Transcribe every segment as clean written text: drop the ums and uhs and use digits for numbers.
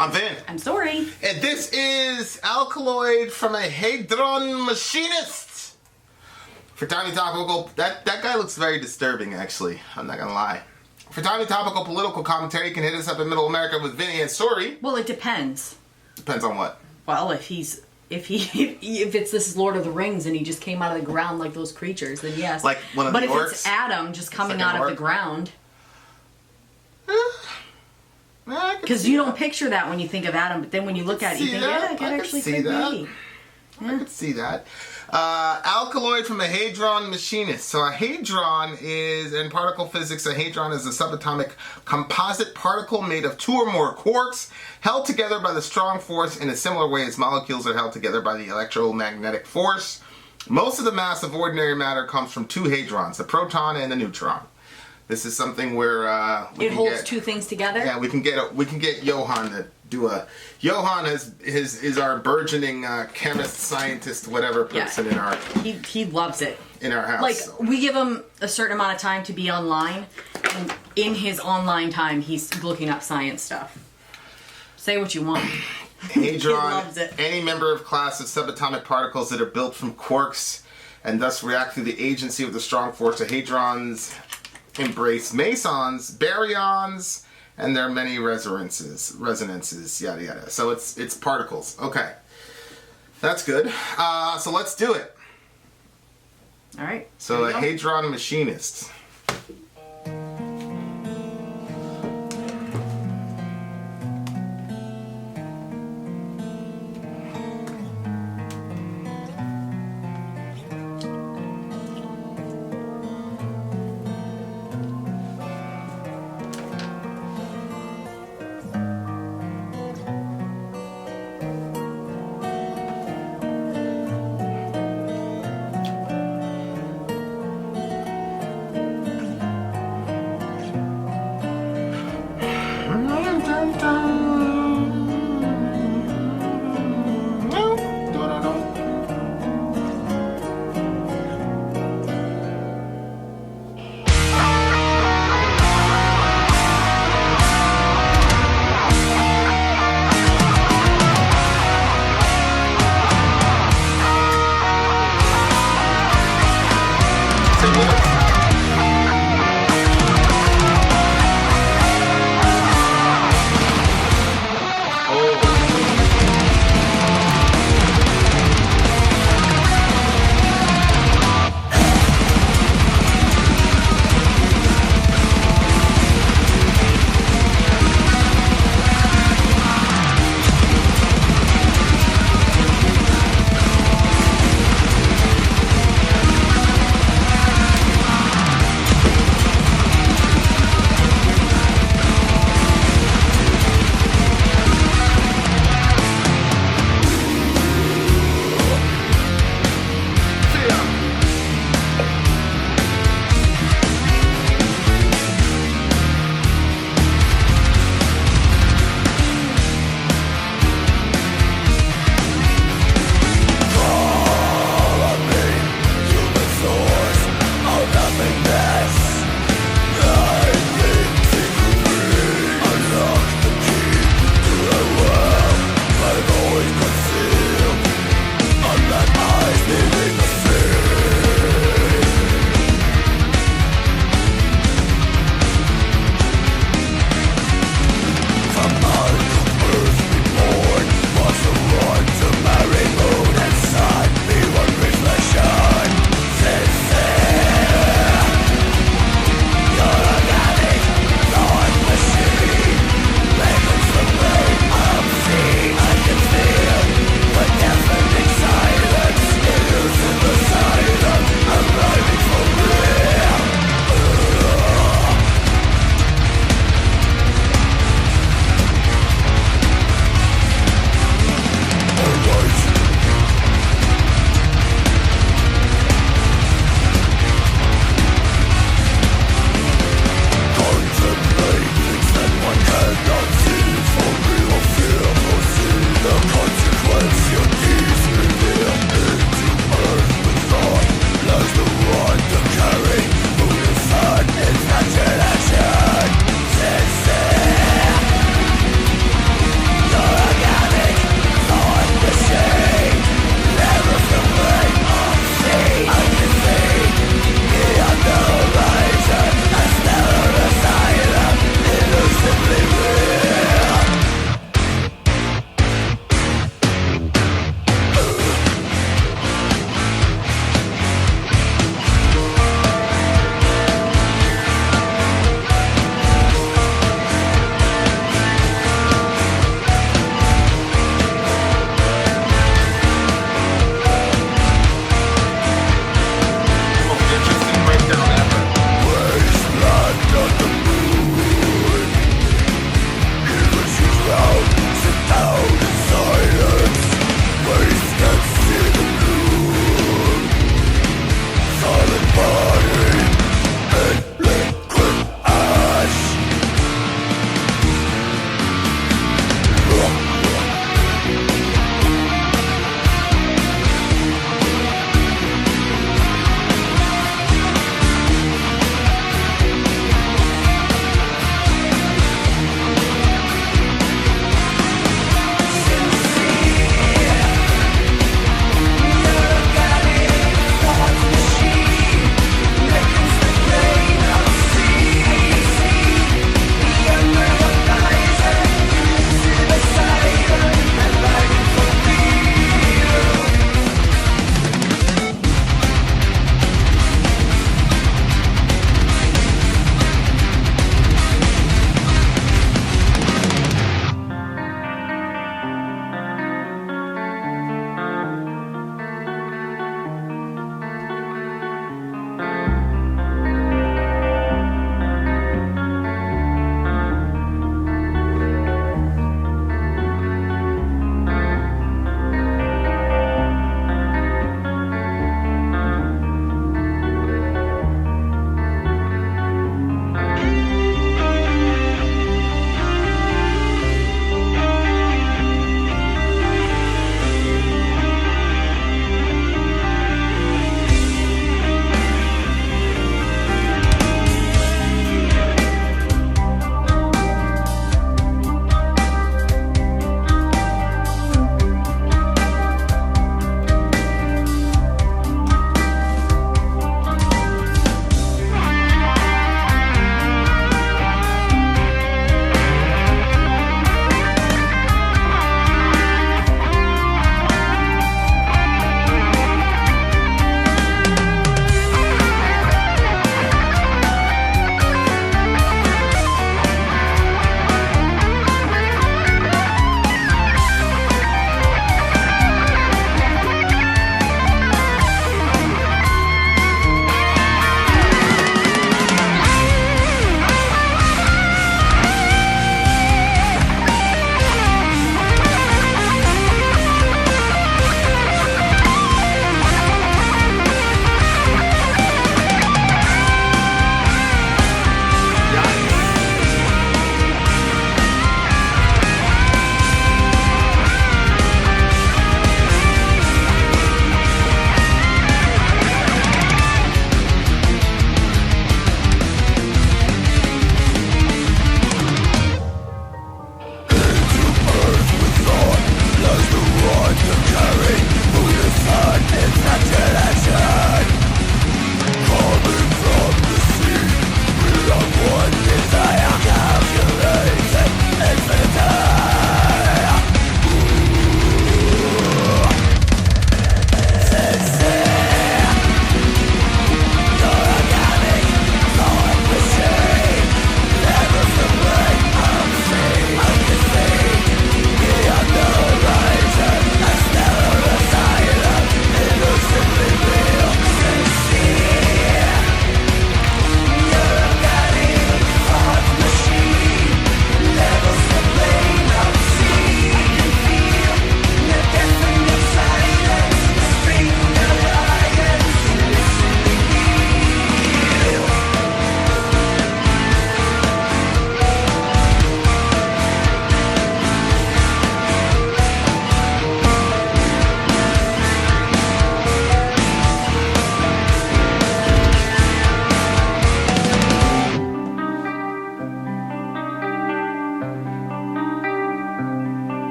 I'm Vin. I'm Sori. And this is Alkaloid from a Hadron Machinist. For Tiny Topical, that guy looks very disturbing, actually. I'm not gonna lie. For Tiny Topical Political Commentary, you can hit us up in Middle America with Vin and Sori. Well, it depends. Depends on what? Well, if it's this Lord of the Rings and he just came out of the ground like those creatures, then yes. Like one of the orcs? But if it's Adam just coming out of the ground. Because you don't picture that when you think of Adam, but then when you look at it, you think, yeah, it actually could be. I could see that. Alkaloid from a Hadron Machinist. So a hadron is, in particle physics, a hadron is a subatomic composite particle made of two or more quarks held together by the strong force in a similar way as molecules are held together by the electromagnetic force. Most of the mass of ordinary matter comes from two hadrons, a proton and a neutron. This is something where it holds two things together. Yeah, we can get Johan to do a. Johan is our burgeoning chemist, scientist, whatever person in our. He loves it. In our house. Like we give him a certain amount of time to be online, and in his online time, he's looking up science stuff. Say what you want. Hadron. Loves it. Any member of class of subatomic particles that are built from quarks and thus react through the agency of the strong force of hadrons. Embrace mesons, baryons, and their many resonances, yada yada. So it's particles. Okay, that's good. So let's do it. All right. So a Hadron Machinist.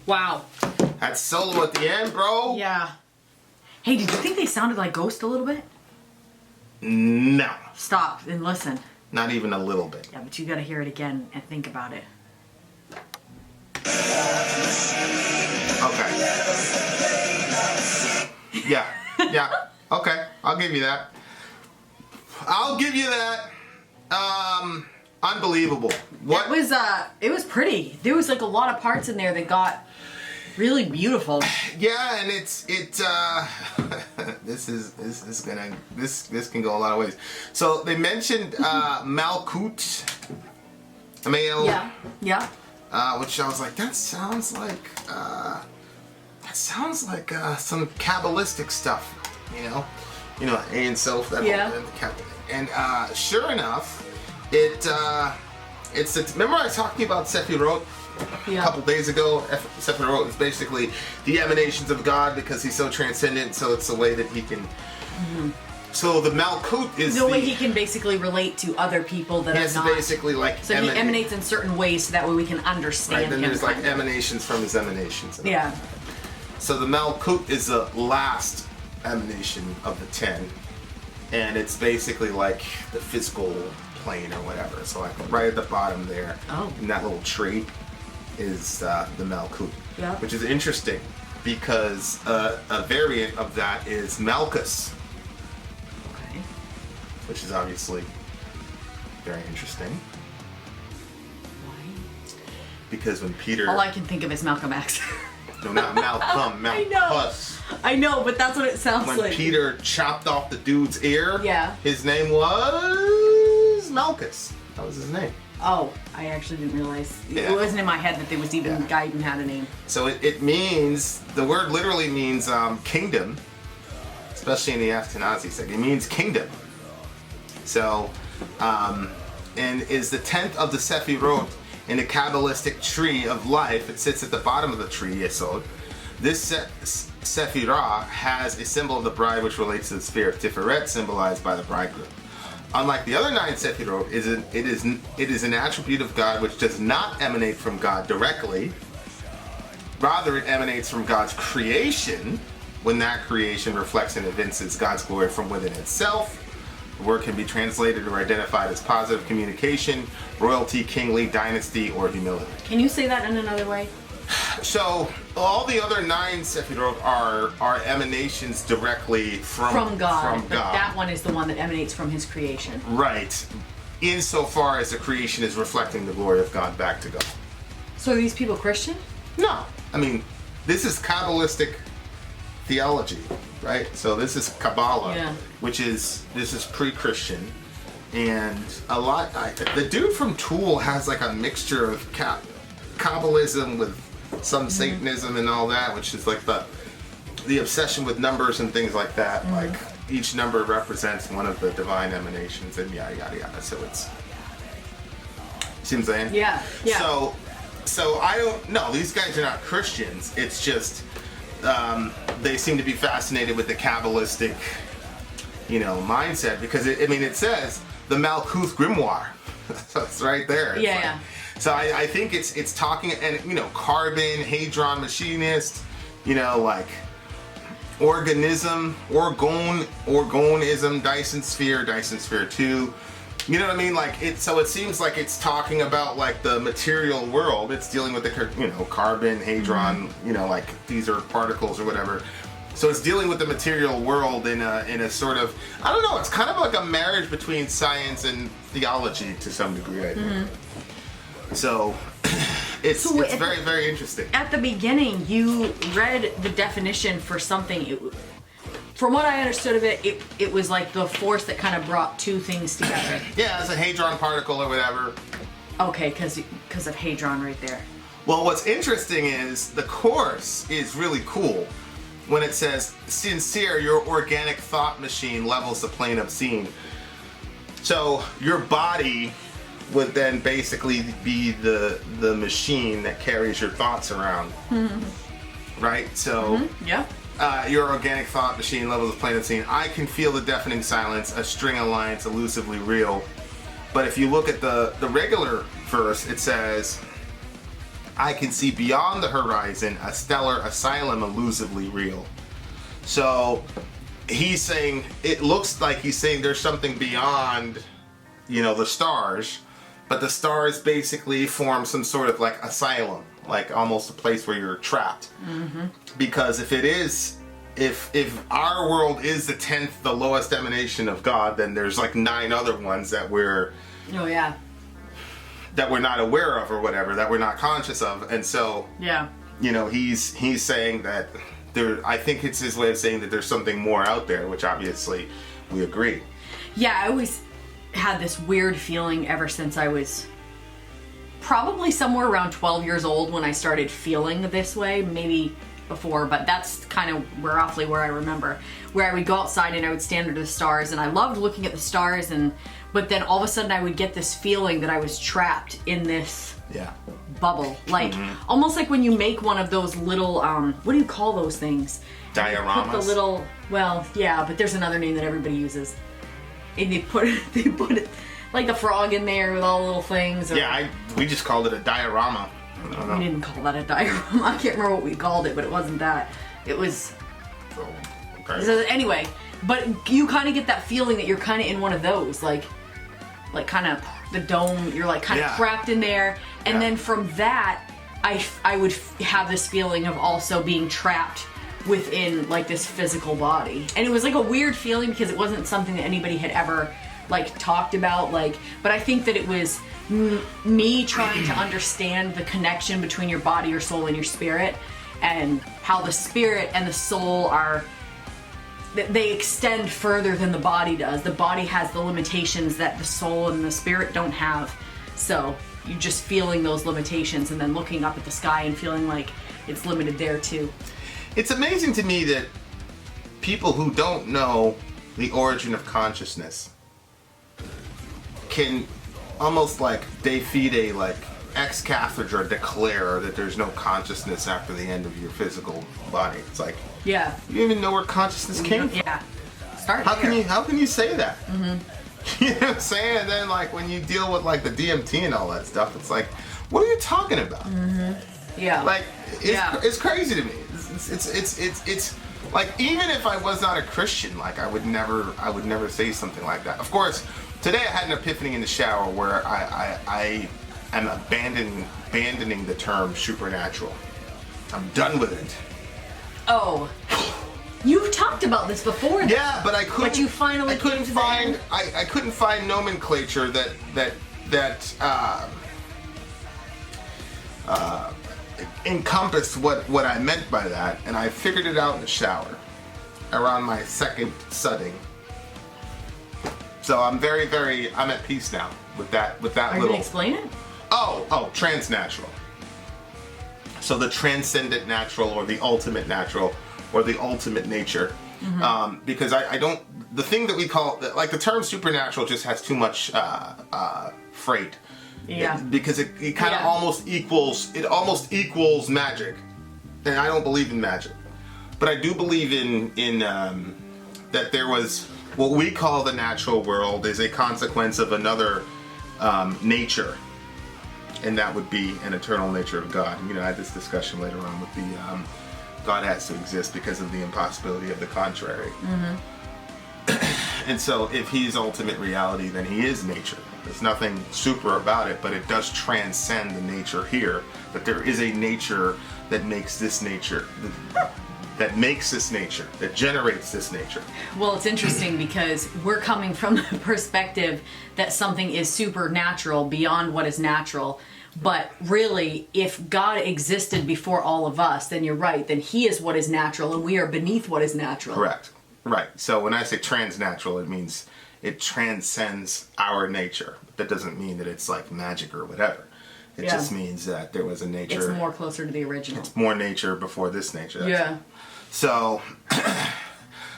Wow. That solo at the end, bro. Yeah. Hey, did you think they sounded like Ghost a little bit? No. Stop and listen. Not even a little bit. Yeah, but you gotta hear it again and think about it. Okay. Yeah. Yeah. Okay. I'll give you that. Unbelievable. What? It was pretty. There was like a lot of parts in there that got really beautiful. Yeah, and this can go a lot of ways. So they mentioned Malkut, M-A-L. Yeah. Yeah. Which I was like, that sounds like some Kabbalistic stuff, Ein Sof. Yeah. And sure enough, remember I was talking about Sephirot a couple days ago? Sephirot is basically the emanations of God because he's so transcendent. So it's the way that he can. Mm-hmm. So the Malkut is the way he can basically relate to other people that are not. Basically like. So he emanates in certain ways, so that way we can understand him. Then there's like emanations from his emanations. Yeah. So the Malkut is the last emanation of the 10, and it's basically like the physical plane or whatever. So like right at the bottom there, in that little tree, is the Malkut, which is interesting because a variant of that is Malchus, which is obviously very interesting. Why? Because when Peter, all I can think of is Malcolm X. No, not Malcolm, Malchus. I know, but that's what it sounds like. When Peter chopped off the dude's ear, his name was Malchus. That was his name. Oh, I actually didn't realize. It wasn't in my head that there was even a guy who had a name. So it means, the word literally means kingdom, especially in the Ashkenazi sect. It means kingdom. So, and is the 10th of the Sephirot in the Kabbalistic tree of life. It sits at the bottom of the tree, Yesod. This Sephirah has a symbol of the bride which relates to the sphere of Tiferet, symbolized by the bridegroom. Unlike the other 9 Sephirot, it is an attribute of God which does not emanate from God directly. Rather, it emanates from God's creation, when that creation reflects and evinces God's glory from within itself. The word can be translated or identified as positive communication, royalty, kingly, dynasty, or humility. Can you say that in another way? So, all the other 9 Sephirot are emanations directly from God. But that one is the one that emanates from his creation. Right. Insofar as the creation is reflecting the glory of God back to God. So are these people Christian? No. I mean, this is Kabbalistic theology, right? So this is Kabbalah, this is pre-Christian, and the dude from Tool has like a mixture of Kabbalism with some Satanism and all that, which is like the obsession with numbers and things like that. Like each number represents one of the divine emanations and yada yada yada. So it's, see what I'm saying? Yeah. So I don't know. These guys are not Christians. It's just they seem to be fascinated with the Kabbalistic, mindset, because it says the Malkuth Grimoire. So it's right there. It's So I think it's talking, and Carbon, Hadron Machinist, like organism, Orgonism, Dyson Sphere 2. You know what I mean? Like so it seems like it's talking about like the material world. It's dealing with the carbon, hadron. Like these are particles or whatever. So it's dealing with the material world in a sort of, I don't know. It's kind of like a marriage between science and theology to some degree, I think. So it's very, very interesting. At the beginning, you read the definition for something. From what I understood of it, it was like the force that kind of brought two things together. Yeah, it's a hadron particle or whatever. Okay, because of hadron right there. Well, what's interesting is the course is really cool when it says, sincere, your organic thought machine levels the plane obscene. So your body would then basically be the machine that carries your thoughts around. Right? So your organic thought machine levels the plane obscene. I can feel the deafening silence, a string alliance elusively real. But if you look at the regular verse, it says, I can see beyond the horizon a stellar asylum elusively real. So he's saying, it looks like he's saying there's something beyond, the stars, but the stars basically form some sort of like asylum, like almost a place where you're trapped. Because if our world is the 10th, the lowest emanation of God, then there's like 9 other ones that we're not aware of or whatever, that we're not conscious of. And so he's saying that I think it's his way of saying that there's something more out there, which obviously we agree. Yeah, I always had this weird feeling ever since I was probably somewhere around 12 years old when I started feeling this way, maybe before, but that's kind of roughly where I remember, where I would go outside and I would stand under the stars, and I loved looking at the stars, but then all of a sudden I would get this feeling that I was trapped in this bubble, like almost like when you make one of those little what do you call those things? Dioramas. Put the little, but there's another name that everybody uses, and they put it like the frog in there with all the little things. We just called it a diorama. We didn't call that a diorama. I can't remember what we called it, but it wasn't that. It was. Okay. So anyway, but you kind of get that feeling that you're kind of in one of those, like kind of the dome. You're like kind of trapped in there, and then from that, I would have this feeling of also being trapped within like this physical body, and it was like a weird feeling because it wasn't something that anybody had ever like talked about, but I think that it was me trying to understand the connection between your body, your soul, and your spirit, and how the spirit and the soul they extend further than the body does. The body has the limitations that the soul and the spirit don't have, so you're just feeling those limitations and then looking up at the sky and feeling like it's limited there too. It's amazing to me that people who don't know the origin of consciousness can almost like de fide, like ex cathedra, declare that there's no consciousness after the end of your physical body. It's like, you even know where consciousness came from. How can you say that? You know what I'm saying? And then like when you deal with like the DMT and all that stuff, it's like, what are you talking about? Like it's crazy to me. It's like, even if I was not a Christian, like I would never say something like that. Of course, today I had an epiphany in the shower where I am abandoning the term supernatural. I'm done with it. Oh, you've talked about this before. Yeah, but I couldn't. But you finally I couldn't find nomenclature that encompassed what I meant by that, and I figured it out in the shower around my second sudding. So I'm I'm at peace now with that Are you little. gonna explain it? Oh, transnatural. So the transcendent natural, or the ultimate natural, or the ultimate nature. Because I don't. The thing that we call, like, the term supernatural just has too much freight. Because it kind of almost equals magic, and I don't believe in magic, but I do believe in that there was what we call the natural world is a consequence of another nature, and that would be an eternal nature of God. I had this discussion later on with the God has to exist because of the impossibility of the contrary. And so if he's ultimate reality, then he is nature. There's nothing super about it, but it does transcend the nature here. That there is a nature that makes this nature, that generates this nature. Well, it's interesting because we're coming from the perspective that something is supernatural, beyond what is natural. But really, if God existed before all of us, then you're right. Then he is what is natural, and we are beneath what is natural. Correct. Right. So when I say transnatural, it means it transcends our nature. That doesn't mean that it's like magic or whatever. It just means that there was a nature. It's more closer to the original. It's more nature before this nature. So,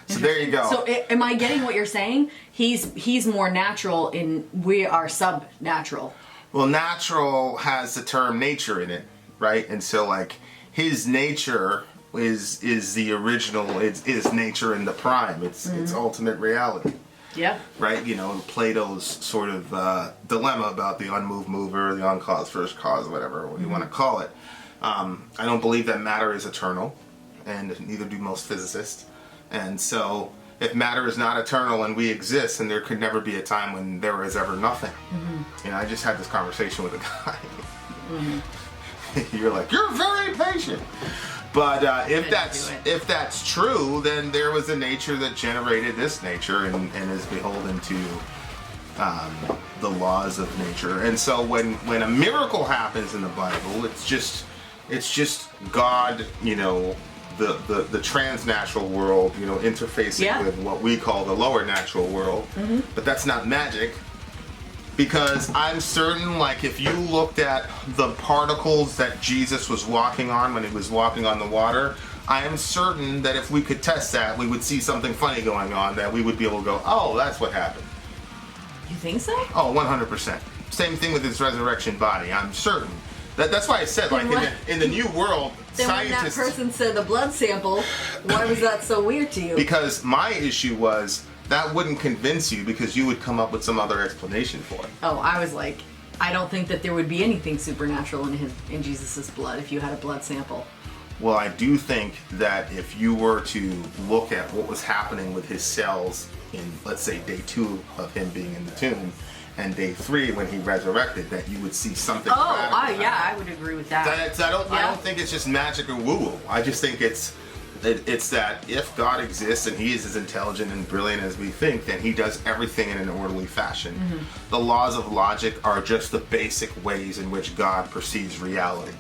so there you go. So am I getting what you're saying? He's more natural, and we are sub-natural. Well, natural has the term nature in it, right? And so like his nature is the original. It's nature in the prime. It's ultimate reality. Yeah. Right? You know, Plato's sort of dilemma about the unmoved mover, the uncaused first cause, whatever you want to call it. I don't believe that matter is eternal, and neither do most physicists. And so, if matter is not eternal and we exist, then there could never be a time when there is ever nothing. You know, I just had this conversation with a guy. You're like, you're very patient. But if that's true, then there was a nature that generated this nature and is beholden to the laws of nature. And so when a miracle happens in the Bible, it's just God, you know, the transnatural world, you know, interfacing with what we call the lower natural world. But that's not magic. Because I'm certain, like, if you looked at the particles that Jesus was walking on when he was walking on the water, I am certain that if we could test that, we would see something funny going on, that we would be able to go, oh, that's what happened. You think so? Oh, 100%. Same thing with his resurrection body. I'm certain. That's why I said, like, in the new world, then scientists... when that person said a blood sample, why was that so weird to you? Because my issue was... that wouldn't convince you because you would come up with some other explanation for it. Oh, I was like, I don't think that there would be anything supernatural in Jesus' blood if you had a blood sample. Well, I do think that if you were to look at what was happening with his cells in, let's say, day 2 of him being in the tomb, and day 3 when he resurrected, that you would see something. I would agree with that. I don't think it's just magic or woo-woo. I just think it's that if God exists and he is as intelligent and brilliant as we think, then he does everything in an orderly fashion. The laws of logic are just the basic ways in which God perceives reality.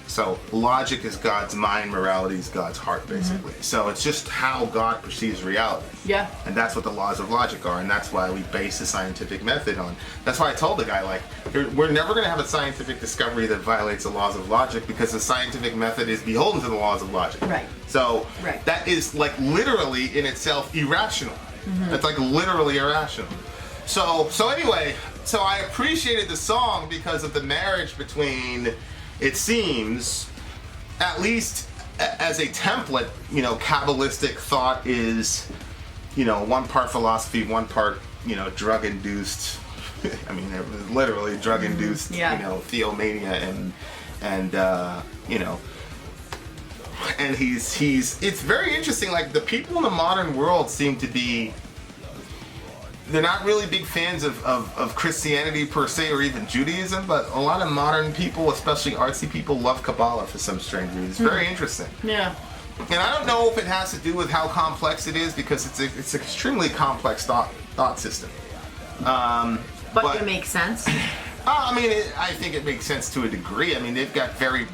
So logic is God's mind, morality is God's heart, basically. So it's just how God perceives reality. Yeah. And that's what the laws of logic are, and that's why we base the scientific method on. That's why I told the guy, like, we're never going to have a scientific discovery that violates the laws of logic because the scientific method is beholden to the laws of logic. Right. So that is, like, literally in itself irrational. It's like literally irrational. So anyway, so I appreciated the song because of the marriage between, it seems, at least as a template, you know, Kabbalistic thought is, you know, one part philosophy, one part, you know, drug-induced. I mean, it was literally drug-induced, you know, theomania and you know. And it's very interesting, like, the people in the modern world seem to be, they're not really big fans of Christianity per se or even Judaism, but a lot of modern people, especially artsy people, love Kabbalah for some strange reason. It's very interesting. Yeah. And I don't know if it has to do with how complex it is, because it's an extremely complex thought system. But it makes sense. I mean, I think it makes sense to a degree. I mean, they've got very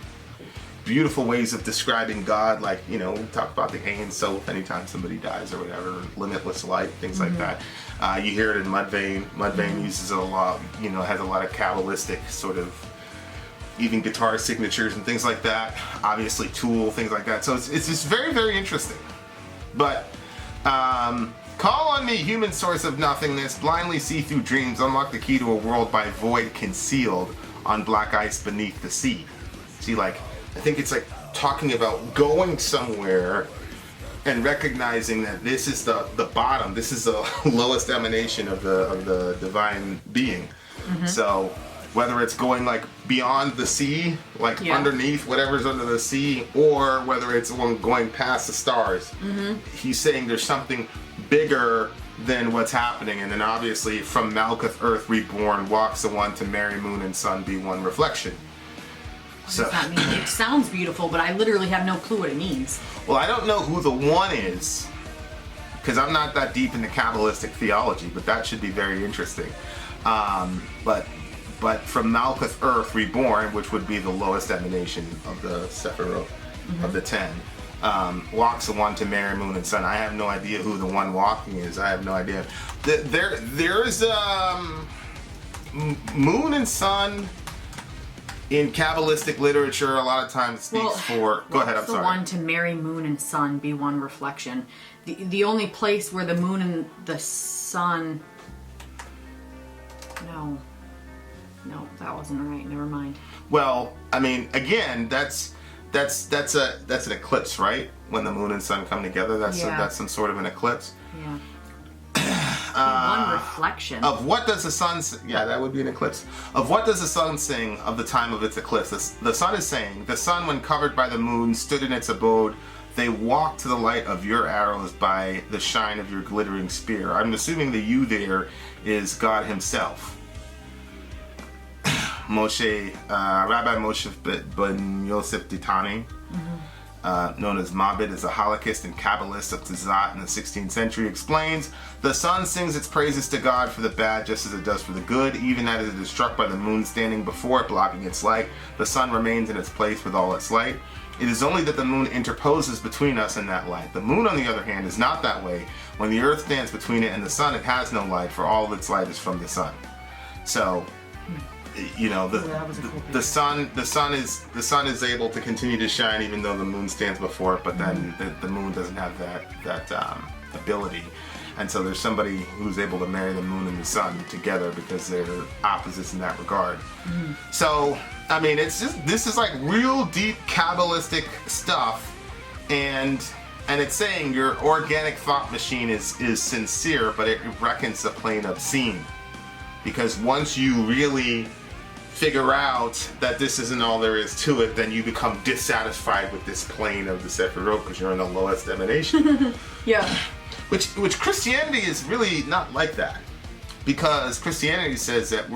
beautiful ways of describing God, like, you know, we talk about the Ein Sof anytime somebody dies or whatever, limitless light, things like that. You hear it in Mudvayne. Mudvayne uses it a lot, you know, has a lot of Kabbalistic sort of, even guitar signatures and things like that. Obviously Tool, things like that. So it's just very, very interesting. But call on me, human source of nothingness, blindly see through dreams, unlock the key to a world by void concealed on black ice beneath the sea. See, like, I think it's like talking about going somewhere and recognizing that this is the bottom, this is the lowest emanation of the divine being. So whether it's going, like, beyond the sea, like underneath whatever's under the sea, or whether it's going past the stars, he's saying there's something bigger than what's happening. And then obviously from Malkuth earth reborn walks the one to marry moon and sun be one reflection. What does that mean? It sounds beautiful, but I literally have no clue what it means. Well, I don't know who the one is, because I'm not that deep into Kabbalistic theology, but that should be very interesting. But from Malkuth earth reborn, which would be the lowest emanation of the Sephiroth, of the 10, walks the one to marry moon and sun. I have no idea who the one walking is. I have no idea. There's moon and sun in Kabbalistic literature a lot of times speaks for... Go ahead, I'm sorry. The one to marry moon and sun be one reflection. The only place where the moon and the sun... No, that wasn't right. Never mind. Well, I mean, again, that's an eclipse, right? When the moon and sun come together, that's some sort of an eclipse. Yeah. One reflection. Of what does the sun yeah, that would be an eclipse. Of what does the sun sing of the time of its eclipse? The sun is saying, the sun when covered by the moon stood in its abode. They walked to the light of your arrows by the shine of your glittering spear. I'm assuming the you there is God himself. Moshe, Rabbi Moshe ben Yosef Ditani, known as Mabed, is a halachist and Kabbalist of Tzat in the 16th century, explains, the sun sings its praises to God for the bad just as it does for the good. Even as it is struck by the moon standing before it, blocking its light, the sun remains in its place with all its light. It is only that the moon interposes between us and that light. The moon, on the other hand, is not that way. When the earth stands between it and the sun, it has no light, for all of its light is from the sun. So, you know, the sun is able to continue to shine even though the moon stands before it, but then the moon doesn't have that ability. And so there's somebody who's able to marry the moon and the sun together because they're opposites in that regard. So, I mean, this is like real deep Kabbalistic stuff, and it's saying your organic thought machine is sincere, but it reckons the plane obscene. Because once you really figure out that this isn't all there is to it, then you become dissatisfied with this plane of the Sephirot because you're in the lowest emanation. Yeah. Which Christianity is really not like that, because Christianity says that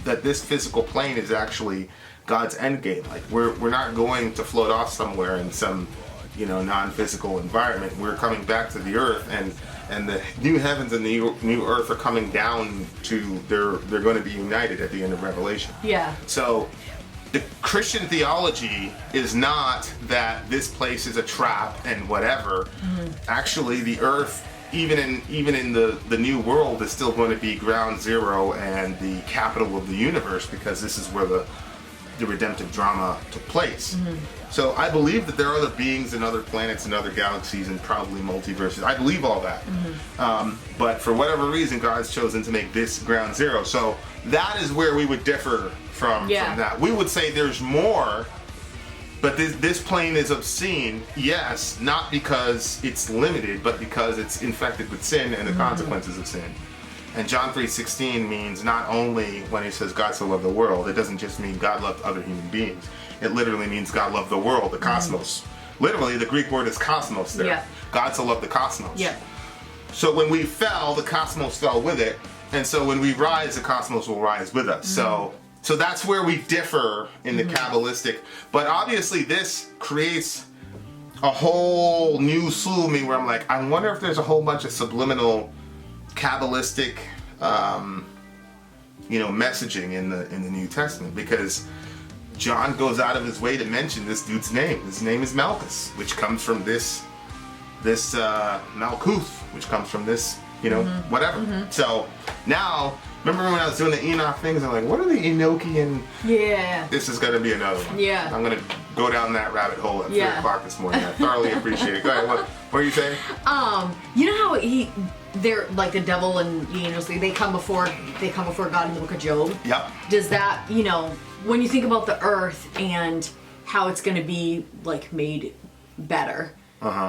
that this physical plane is actually God's end game. Like we're not going to float off somewhere in some, you know, non-physical environment. We're coming back to the earth, and the new heavens and the new earth are coming down to they're going to be united at the end of Revelation. Yeah. So the Christian theology is not that this place is a trap and whatever. Actually, the earth, even in the new world, is still going to be ground zero and the capital of the universe, because this is where the redemptive drama took place. So I believe that there are other beings and other planets and other galaxies and probably multiverses. I believe all that. But for whatever reason, God's chosen to make this ground zero. So that is where we would differ from that. We would say there's more, but this plane is obscene, yes, not because it's limited, but because it's infected with sin and the consequences of sin. And John 3:16 means not only when he says God so loved the world, it doesn't just mean God loved other human beings. It literally means God loved the world, the cosmos. Literally, the Greek word is cosmos there. Yeah. God so loved the cosmos. Yeah. So when we fell, the cosmos fell with it. And so when we rise, the cosmos will rise with us. So that's where we differ in the Kabbalistic. But obviously this creates a whole new slew of me where I'm like, I wonder if there's a whole bunch of subliminal Kabbalistic messaging in the New Testament, because John goes out of his way to mention this dude's name. His name is Malchus, which comes from this Malkuth, which comes from this, whatever. So now, remember when I was doing the Enoch things, I'm like, what are the Enochian? Yeah. This is going to be another one. Yeah. I'm going to go down that rabbit hole at 3 o'clock this morning. I thoroughly appreciate it. Go ahead, what are you saying? You know how they're like the devil and the angels, they come before God in the book of Job? Yep. Does that, when you think about the earth and how it's going to be like made better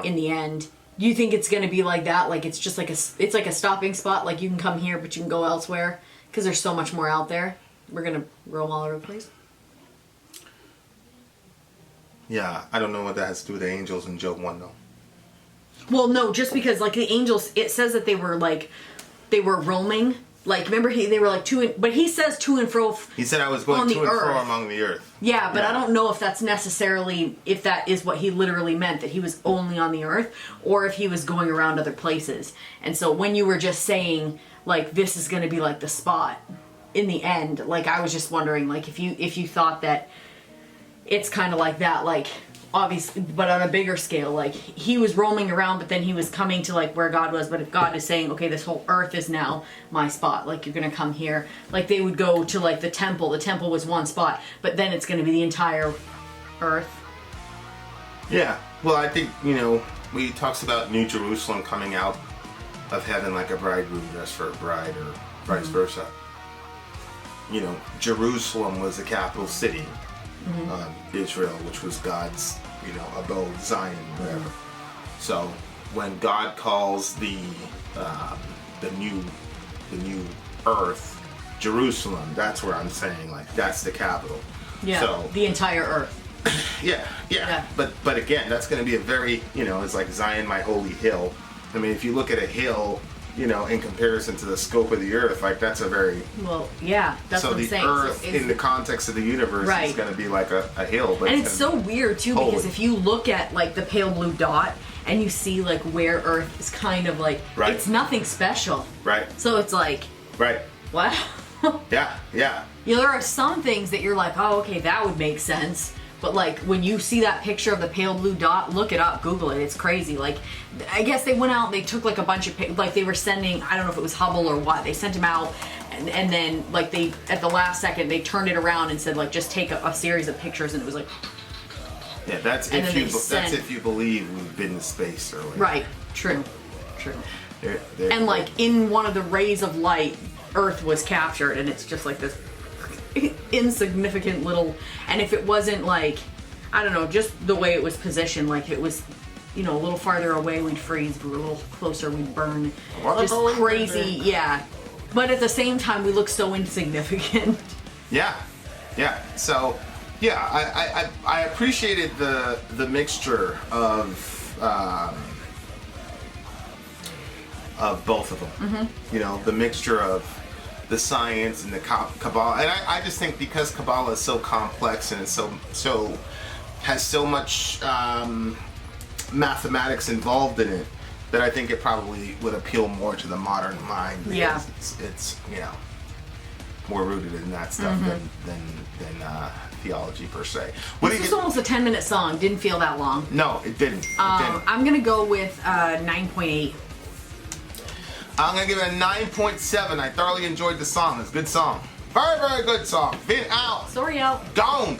in the end, do you think it's going to be like that? Like it's just like it's like a stopping spot, like you can come here but you can go elsewhere because there's so much more out there. We're going to roam all over the place. Yeah, I don't know what that has to do with the angels in Job 1 though. Well, no, just because like the angels, it says that they were roaming. Like, remember, they were like but he says to and fro. He said I was going to and fro among the earth. Yeah, but I don't know if that's necessarily, if that is what he literally meant, that he was only on the earth, or if he was going around other places. And so when you were just saying, like, this is going to be like the spot in the end, like, I was just wondering, like, if you thought that it's kind of like that, like, obviously, but on a bigger scale, like he was roaming around, but then he was coming to like where God was. But if God is saying, okay, this whole earth is now my spot, like you're gonna come here, like they would go to like the temple was one spot, but then it's gonna be the entire earth. Yeah, well, I think when he talks about New Jerusalem coming out of heaven like a bridegroom dressed for a bride, or vice versa, Jerusalem was the capital city. Israel, which was God's, abode, Zion, whatever. So when God calls the the new Earth, Jerusalem. That's where I'm saying, like, that's the capital. Yeah. So the entire Earth. Yeah. But again, that's going to be a very, it's like Zion, my holy hill. I mean, if you look at a hill, in comparison to the scope of the Earth, like, that's a very... Well, yeah, that's what I'm saying. So the Earth, in the context of the universe, is going to be like a hill. But and it's so weird, too, because if you look at, like, the pale blue dot, and you see, like, where Earth is kind of, like, it's nothing special. Right. So it's like... Right. Wow. Yeah. There are some things that you're like, oh, okay, that would make sense. But, like, when you see that picture of the pale blue dot, look it up, Google it. It's crazy. Like, I guess they went out and they took, like, a bunch of... Like, they were sending... I don't know if it was Hubble or what. They sent them out, and then, like, they... At the last second, they turned it around and said, like, just take a series of pictures, and it was like... Yeah, that's if you believe we've been to space or whatever. Right. True. And, like, in one of the rays of light, Earth was captured, and it's just, like, this... insignificant little, and if it wasn't, like, I don't know, just the way it was positioned, like it was, a little farther away we'd freeze, if we were a little closer we'd burn. Just crazy, yeah. But at the same time, we look so insignificant. Yeah. So, yeah, I appreciated the mixture of both of them. Mm-hmm. The mixture of the science and the Kabbalah, and I just think because Kabbalah is so complex and it's so has so much mathematics involved in it, that I think it probably would appeal more to the modern mind. Yeah, it's more rooted in that stuff than theology per se. This was almost a 10-minute song. Didn't feel that long. No, it didn't. I'm gonna go with 9.8. I'm going to give it a 9.7. I thoroughly enjoyed the song. It's a good song. Very, very good song. Vin out. Sori out. Down.